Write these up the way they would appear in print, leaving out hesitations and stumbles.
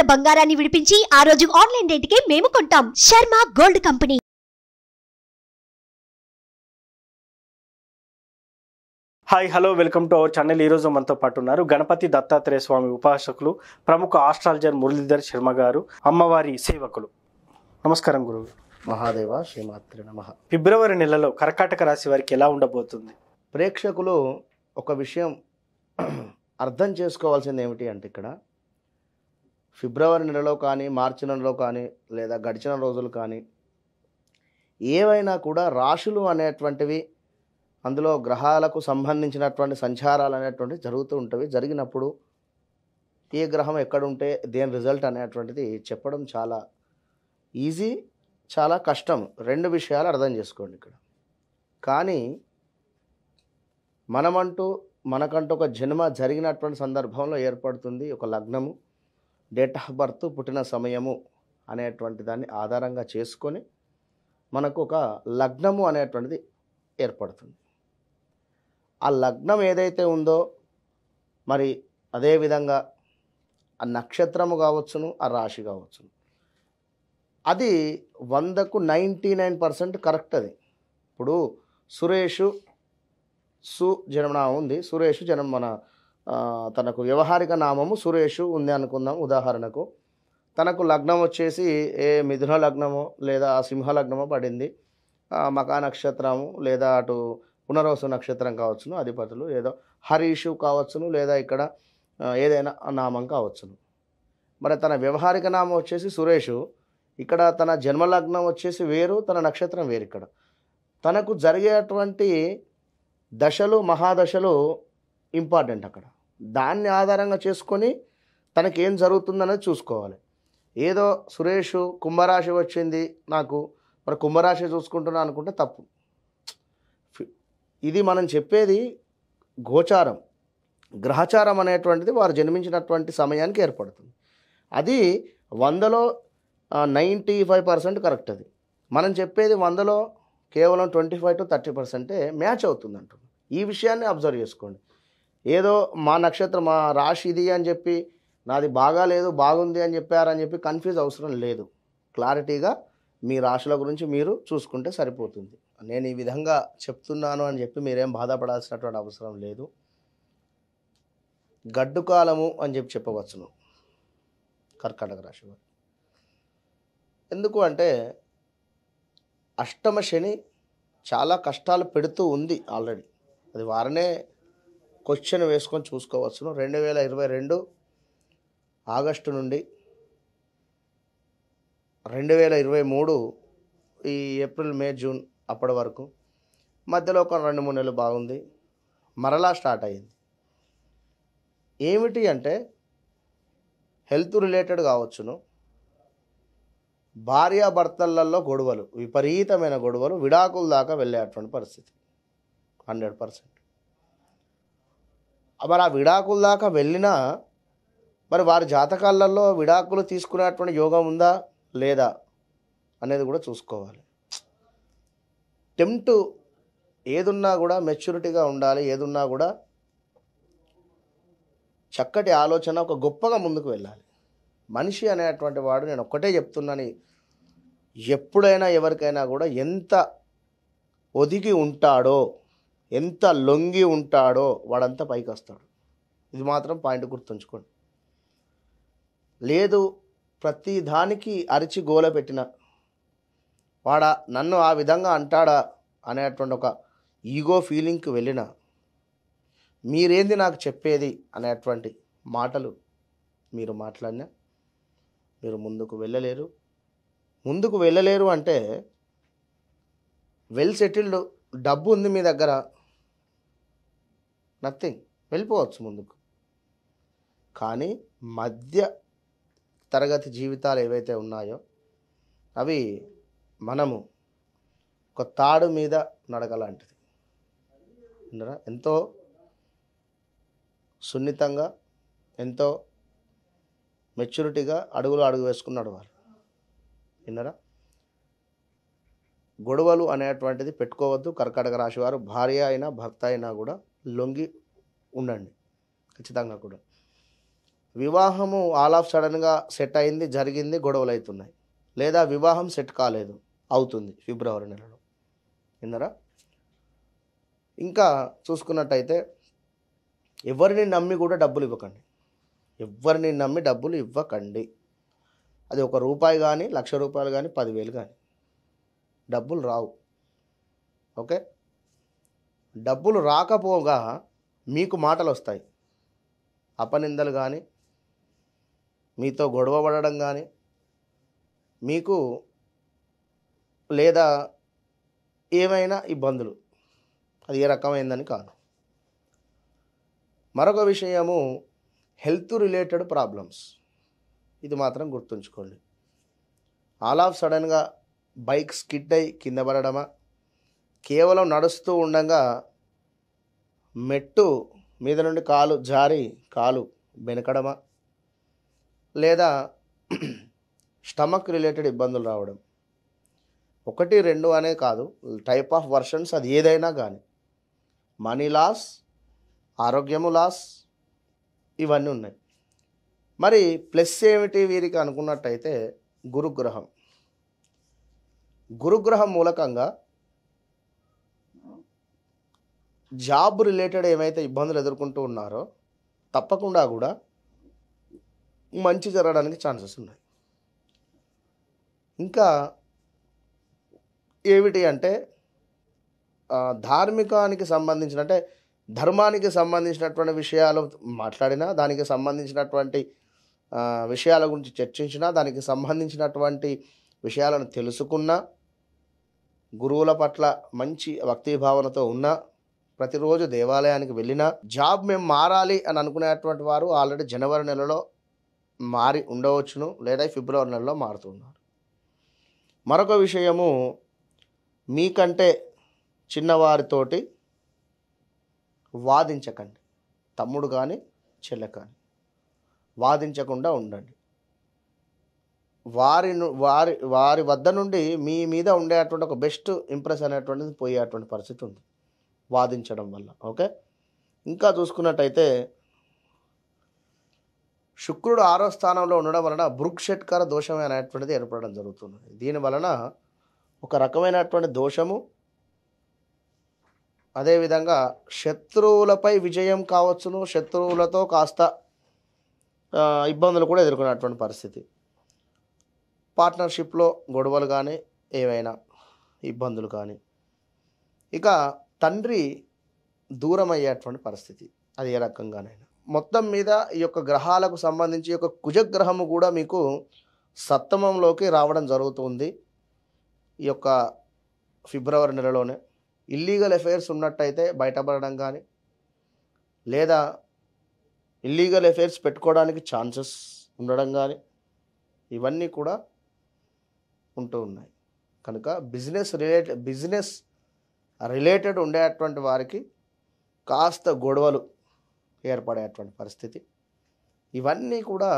ఉన్న బంగారాన్ని విడిపించి ఆ రోజు ఆన్లైన్ రేటుకే మేము కొంటాం. Sharma gold company. Hi hello welcome to our channel. ఈరోజు మనతో పాటు ఉన్నారు గణపతి దత్తాత్రేయ స్వామి ఉపాసకులు, ప్రముఖ ఆస్ట్రాలజర్ మురళీధర్ శర్మ గారు, అమ్మవారి సేవకులు. నమస్కారం గురువు. మహాదేవ శ్రీమాత్రి నమః. ఫిబ్రవరి నెలలో కర్కాటక రాశి వారికి ఎలా ఉండబోతుంది? ప్రేక్షకులు ఒక విషయం అర్థం చేసుకోవాల్సింది ఏమిటి అంటే, ఇక్కడ ఫిబ్రవరి నెలలో కానీ మార్చి నెలలో కానీ లేదా గడిచిన రోజులు కానీ ఏవైనా కూడా రాశులు అనేటువంటివి, అందులో గ్రహాలకు సంబంధించినటువంటి సంచారాలు అనేటువంటివి జరుగుతూ ఉంటవి. జరిగినప్పుడు ఏ గ్రహం ఎక్కడుంటే దేని రిజల్ట్ అనేటువంటిది చెప్పడం చాలా ఈజీ, చాలా కష్టం. రెండు విషయాలు అర్థం చేసుకోండి ఇక్కడ. కానీ మనకంటూ ఒక జన్మ జరిగినటువంటి సందర్భంలో ఏర్పడుతుంది ఒక లగ్నము, డేట్ ఆఫ్ బర్త్, పుట్టిన సమయము అనేటువంటి దాన్ని ఆధారంగా చేసుకొని మనకు ఒక లగ్నము అనేటువంటిది ఏర్పడుతుంది. ఆ లగ్నం ఏదైతే ఉందో మరి అదేవిధంగా ఆ నక్షత్రము కావచ్చును, ఆ రాశి కావచ్చును, అది 100కు 99% కరెక్ట్. అది ఇప్పుడు సురేషు జన్మనామం ఉంది. సురేషు తనకు వ్యవహారిక నామము సురేషు ఉంది అనుకుందాం. ఉదాహరణకు తనకు లగ్నం వచ్చేసి ఏ మిథున లగ్నమో లేదా సింహ లగ్నమో పడింది. మకా నక్షత్రము లేదా అటు పునర్వసు నక్షత్రం కావచ్చును, అధిపతులు ఏదో హరీషు కావచ్చును, లేదా ఇక్కడ ఏదైనా నామం కావచ్చును. మరి తన వ్యవహారిక నామం వచ్చేసి సురేషు, ఇక్కడ తన జన్మలగ్నం వచ్చేసి వేరు, తన నక్షత్రం వేరు. ఇక్కడ తనకు జరిగేటువంటి దశలు, మహాదశలు ఇంపార్టెంట్. అక్కడ దాన్ని ఆధారంగా చేసుకొని తనకేం జరుగుతుందనేది చూసుకోవాలి. ఏదో సురేషు కుంభరాశి వచ్చింది నాకు, మరి కుంభరాశి చూసుకుంటున్నా అనుకుంటే తప్పు. ఇది మనం చెప్పేది గోచారం, గ్రహచారం అనేటువంటిది వారు జన్మించినటువంటి సమయానికి ఏర్పడుతుంది. అది 100లో 95% కరెక్ట్. అది మనం చెప్పేది 100లో కేవలం 25 to 30% మ్యాచ్ అవుతుంది అంటున్నాం. ఈ విషయాన్ని అబ్జర్వ్ చేసుకోండి. ఏదో మా నక్షత్రం, మా రాశి ఇది అని చెప్పి నాది బాగా లేదు బాగుంది అని చెప్పారని చెప్పి కన్ఫ్యూజ్ అవసరం లేదు. క్లారిటీగా మీ రాశుల గురించి మీరు చూసుకుంటే సరిపోతుంది. నేను ఈ విధంగా చెప్తున్నాను అని చెప్పి మీరేం బాధపడాల్సినటువంటి అవసరం లేదు. గడ్డు కాలము అని చెప్పవచ్చును కర్కాటక రాశి వారు. ఎందుకు అంటే అష్టమ శని చాలా కష్టాలు పెడుతూ ఉంది ఆల్రెడీ. అది వారనే క్వశ్చన్ వేసుకొని చూసుకోవచ్చును. 2022 ఆగస్టు నుండి 2023 ఈ ఏప్రిల్, మే, జూన్ అప్పటి వరకు మధ్యలో ఒక 2-3 నెలలు బాగుంది, మరలా స్టార్ట్ అయ్యింది. ఏమిటి అంటే హెల్త్ రిలేటెడ్ కావచ్చును, భార్యాభర్తలలో గొడవలు, విపరీతమైన గొడవలు, విడాకుల దాకా వెళ్ళేటువంటి పరిస్థితి 100%. మరి ఆ విడాకుల దాకా వెళ్ళినా మరి వారి జాతకాలలో విడాకులు తీసుకునేటువంటి యోగం ఉందా లేదా అనేది కూడా చూసుకోవాలి. టెంప్ట్ ఏదున్నా కూడా మెచ్యూరిటీగా ఉండాలి. ఏదున్నా కూడా చక్కటి ఆలోచన, ఒక గొప్పగా ముందుకు వెళ్ళాలి. మనిషి అనేటువంటి వాడు, నేను ఒక్కటే చెప్తున్నాను, ఎప్పుడైనా ఎవరికైనా కూడా ఎంత ఒదిగి ఉంటాడో, ఎంత లొంగి ఉంటాడో వాడంతా పైకి వస్తాడు. ఇది మాత్రం పాయింట్ గుర్తుంచుకోండి. లేదు ప్రతి దానికి అరిచి గోల పెట్టిన వాడా నన్ను ఆ విధంగా అంటాడా అనేటువంటి ఒక ఈగో ఫీలింగ్కి వెళ్ళిన, మీరేంది నాకు చెప్పేది అనేటువంటి మాటలు మీరు మాట్లాడినా మీరు ముందుకు వెళ్ళలేరు. ముందుకు వెళ్ళలేరు అంటే వెల్ సెటిల్డ్, డబ్బు ఉంది మీ దగ్గర, నథింగ్, వెళ్ళిపోవచ్చు ముందుకు. కానీ మధ్య తరగతి జీవితాలు ఏవైతే ఉన్నాయో అవి మనము ఒక తాడు మీద నడక లాంటిది. ఎంతో సున్నితంగా, ఎంతో మెచ్యూరిటీగా అడుగు వేసుకుని నడవాలి. విన్నారా? గొడవలు అనేటువంటిది పెట్టుకోవద్దు. కర్కాటక రాశి వారు భార్య అయినా భర్త అయినా కూడా లొంగి ఉండండి ఖచ్చితంగా కూడా. వివాహము ఆల్ ఆఫ్ సడన్గా సెట్ అయింది, జరిగింది, గొడవలు అవుతున్నాయి. లేదా వివాహం సెట్ కాలేదు, అవుతుంది ఫిబ్రవరి నెలలో. విన్నారా? ఇంకా చూసుకున్నట్టయితే ఎవరిని నమ్మి కూడా డబ్బులు ఇవ్వకండి. ఎవరిని నమ్మి డబ్బులు ఇవ్వకండి. అది ₹1 కానీ, ₹1,00,000 కానీ, 10,000 కానీ డబ్బులు రావు. ఓకే, డబ్బులు రాకపోగా మీకు మాటలు వస్తాయి. అపనిందలు కానీ, మీతో గొడవ పడడం కానీ, మీకు లేదా ఏమైనా ఇబ్బందులు, అది ఏ రకమైందని కాదు. మరొక విషయము హెల్త్ రిలేటెడ్ ప్రాబ్లమ్స్. ఇది మాత్రం గుర్తుంచుకోండి. ఆల్ ఆఫ్ సడన్గా బైక్ స్కిడ్ అయి కింద పడడమా, కేవలం నడుస్తూ ఉండగా మెట్టు మీద నుండి కాలు జారి కాలు బెనకడమా, లేదా స్టమక్ రిలేటెడ్ ఇబ్బందులు రావడం. 1, 2 అనే కాదు, టైప్ ఆఫ్ వర్షన్స్ అది ఏదైనా కానీ, మనీ లాస్, ఆరోగ్యము లాస్, ఇవన్నీ ఉన్నాయి. మరి ప్లస్ ఏమిటి వీరికి అనుకున్నట్టయితే గురుగ్రహం. గురుగ్రహం మూలకంగా జాబ్ రిలేటెడ్ ఏమైతే ఇబ్బందులు ఎదుర్కొంటూ ఉన్నారో తప్పకుండా కూడా మంచి జరగడానికి ఛాన్సెస్ ఉన్నాయి. ఇంకా ఏమిటి అంటే ధార్మికానికి సంబంధించిన, అంటే ధర్మానికి సంబంధించినటువంటి విషయాలు మాట్లాడినా, దానికి సంబంధించినటువంటి విషయాల గురించి చర్చించినా, దానికి సంబంధించినటువంటి విషయాలను తెలుసుకున్నా, గురువుల పట్ల మంచి భక్తిభావనతో ఉన్నా, ప్రతిరోజు దేవాలయానికి వెళ్ళినా, జాబ్ మేము మారాలి అని అనుకునేటువంటి వారు ఆల్రెడీ జనవరి నెలలో మారి ఉండవచ్చును, లేదా ఫిబ్రవరి నెలలో మారుతున్నారు. మరొక విషయము, మీకంటే చిన్నవారితోటి వాదించకండి. తమ్ముడు కానీ చెల్లె కానీ వాదించకుండా ఉండండి. వారి వద్ద నుండి మీ మీద ఉండేటువంటి ఒక బెస్ట్ ఇంప్రెస్ అనేటువంటిది పోయేటువంటి పరిస్థితి ఉంది వాదించడం వల్ల. ఓకే, ఇంకా చూసుకున్నట్టయితే శుక్రుడు 6వ స్థానంలో ఉండడం వలన భృక్షట్కర దోషం అనేటువంటిది ఏర్పడడం జరుగుతుంది. దీని వలన ఒక రకమైనటువంటి దోషము, అదేవిధంగా శత్రువులపై విజయం కావచ్చును, శత్రువులతో కాస్త ఇబ్బందులు కూడా ఎదుర్కొనేటువంటి పరిస్థితి. పార్ట్నర్షిప్లో గొడవలు కానీ, ఏవైనా ఇబ్బందులు కానీ, ఇక తండ్రి దూరం అయ్యేటువంటి పరిస్థితి, అది ఏ రకంగానైనా. మొత్తం మీద ఈ యొక్క గ్రహాలకు సంబంధించి ఈ యొక్క కుజగ్రహము కూడా మీకు సప్తమంలోకి రావడం జరుగుతుంది ఈ యొక్క ఫిబ్రవరి నెలలోనే. ఇల్లీగల్ అఫైర్స్ ఉన్నట్టయితే బయటపడడం కానీ, లేదా ఇల్లీగల్ అఫైర్స్ పెట్టుకోవడానికి ఛాన్సెస్ ఉండడం కానీ, ఇవన్నీ కూడా ఉంటూ ఉన్నాయి. కనుక బిజినెస్ రిలేటెడ్ ఉండేటువంటి వారికి కాస్త గొడవలు ఏర్పడేటువంటి పరిస్థితి. ఇవన్నీ కూడా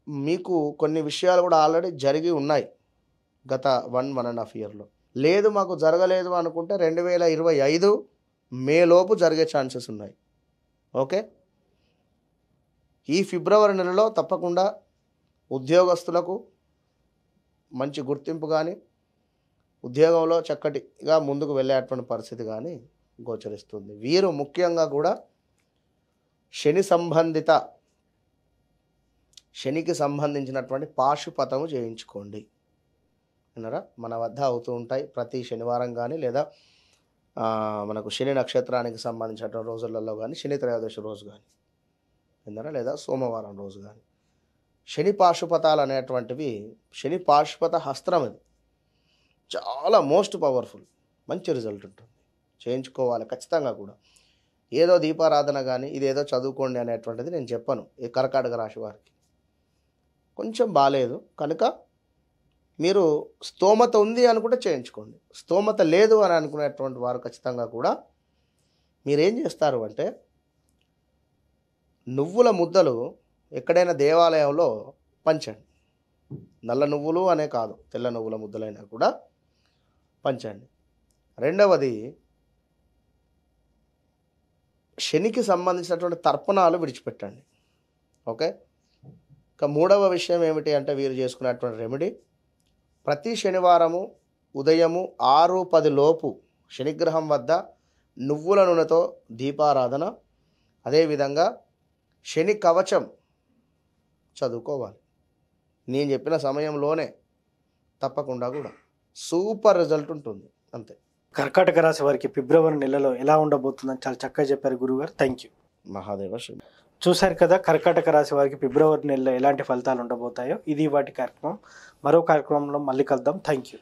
మీకు కొన్ని విషయాలు కూడా ఆల్రెడీ జరిగి ఉన్నాయి గత 1.5 ఇయర్లో. లేదు మాకు జరగలేదు అనుకుంటే 2025 మేలోపు జరిగే ఛాన్సెస్ ఉన్నాయి. ఓకే, ఈ ఫిబ్రవరి నెలలో తప్పకుండా ఉద్యోగస్తులకు మంచి గుర్తింపు కానీ, ఉద్యోగంలో చక్కటిగా ముందుకు వెళ్ళేటువంటి పరిస్థితి కానీ గోచరిస్తుంది. వీరు ముఖ్యంగా కూడా శనికి సంబంధించినటువంటి పాశుపతము చేయించుకోండి. విన్నారా? మన వద్ద అవుతూ ఉంటాయి ప్రతి శనివారం కానీ, లేదా మనకు శని నక్షత్రానికి సంబంధించినటువంటి రోజులలో కానీ, శని త్రయోదశి రోజు కానీ, విన్నారా, లేదా సోమవారం రోజు కానీ శని పాశుపతాలు అనేటువంటివి, శని పాశుపత హస్త్రం, ఇది చాలా మోస్ట్ పవర్ఫుల్, మంచి రిజల్ట్ ఉంటుంది. చేయించుకోవాలి ఖచ్చితంగా కూడా. ఏదో దీపారాధన కానీ, ఇదేదో చదువుకోండి అనేటువంటిది నేను చెప్పను. ఈ కర్కాటక రాశి వారికి కొంచెం బాగాలేదు కనుక మీరు స్తోమత ఉంది అనుకుంటే చేయించుకోండి. స్తోమత లేదు అని అనుకునేటువంటి వారు ఖచ్చితంగా కూడా మీరేం చేస్తారు అంటే, నువ్వుల ముద్దలు ఎక్కడైనా దేవాలయంలో పంచండి. నల్ల నువ్వులు అనే కాదు, తెల్ల నువ్వుల ముద్దలైనా కూడా పంచండి. రెండవది, శనికి సంబంధించినటువంటి తర్పణాలు విడిచిపెట్టండి. ఓకే, ఇక మూడవ విషయం ఏమిటి అంటే వీరు చేసుకున్నటువంటి రెమెడీ ప్రతి శనివారము ఉదయము 6:10 లోపు శనిగ్రహం వద్ద నువ్వుల నూనెతో దీపారాధన, అదేవిధంగా శని కవచం చదువుకోవాలి. నేను చెప్పిన సమయంలోనే తప్పకుండా కూడా సూపర్ రిజల్ట్ ఉంటుంది. అంతే. కర్కాటక రాశి వారికి ఫిబ్రవరి నెలలో ఎలా ఉండబోతుందని చాలా చక్కగా చెప్పారు గురుగారు. Thank you. మహాదేవ శివ. చూశారు కదా, కర్కాటక రాశి వారికి ఫిబ్రవరి నెలలో ఎలాంటి ఫలితాలు ఉండబోతాయో. ఇది వాటి కార్యక్రమం. మరో కార్యక్రమంలో మళ్ళీ కలుద్దాం. Thank you.